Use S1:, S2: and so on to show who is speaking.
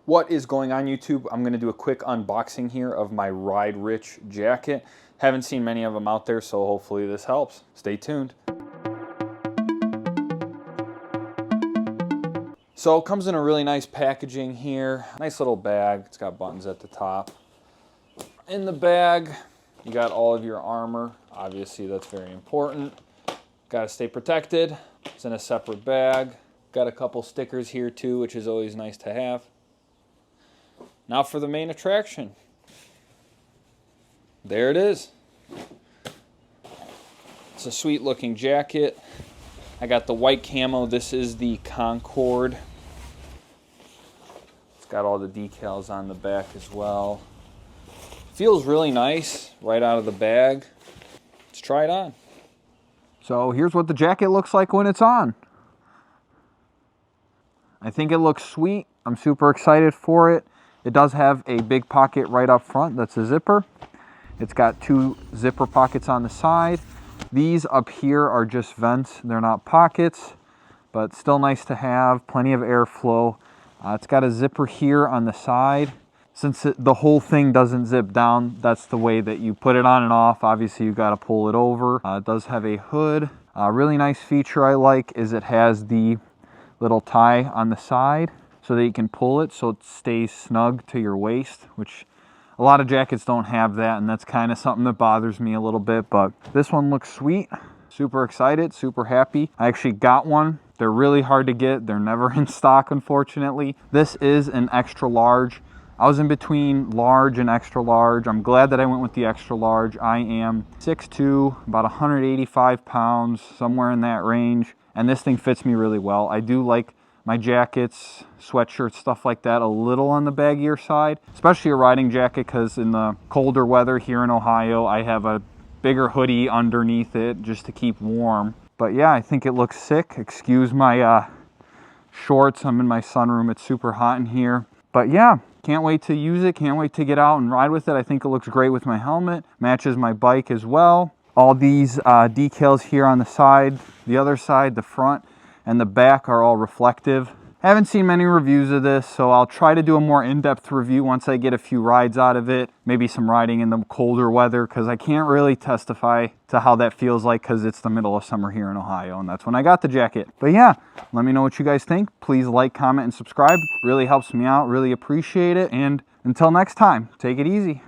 S1: What is going on, YouTube? I'm going to do a quick unboxing here of my Ride Rich jacket. Haven't seen many of them out there, so hopefully this helps. Stay tuned. So it comes in a really nice packaging here. Nice little bag. It's got buttons at the top. In the bag, you got all of your armor. Obviously, that's very important. Got to stay protected. It's in a separate bag. Got a couple stickers here too, which is always nice to have. Now for the main attraction. There it is. It's a sweet looking jacket. I got the white camo. This is the Concord. It's got all the decals on the back as well. Feels really nice right out of the bag. Let's try it on. So here's what the jacket looks like when it's on. I think it looks sweet. I'm super excited for it. It does have a big pocket right up front. That's a zipper. It's got two zipper pockets on the side. These up here are just vents. They're not pockets, but still nice to have. Plenty of airflow. It's got a zipper here on the side. Since the whole thing doesn't zip down, that's the way that you put it on and off. Obviously, you got to pull it over. It does have a hood. A really nice feature I like is it has the little tie on the side so that you can pull it so it stays snug to your waist, which a lot of jackets don't have that, and that's kind of something that bothers me a little bit, but this one looks sweet. Super excited, super happy. I actually got one. They're really hard to get. They're never in stock, unfortunately. This is an extra large. I was in between large and extra large. I'm glad that I went with the extra large. I am 6'2", about 185 pounds, somewhere in that range, and this thing fits me really well. I do like my jackets, sweatshirts, stuff like that a little on the baggier side, especially a riding jacket, because in the colder weather here in Ohio, I have a bigger hoodie underneath it just to keep warm. But yeah, I think it looks sick. Excuse my shorts. I'm in my sunroom. It's super hot in here. But yeah, can't wait to use it. Can't wait to get out and ride with it. I think it looks great with my helmet. Matches my bike as well. All these decals here on the side, the other side, the front, and the back are all reflective. Haven't seen many reviews of this, so I'll try to do a more in-depth review once I get a few rides out of it. Maybe some riding in the colder weather, because I can't really testify to how that feels like, because it's the middle of summer here in Ohio, and that's when I got the jacket. But yeah, let me know what you guys think. Please like, comment, and subscribe. Really helps me out. Really appreciate it. And until next time, take it easy.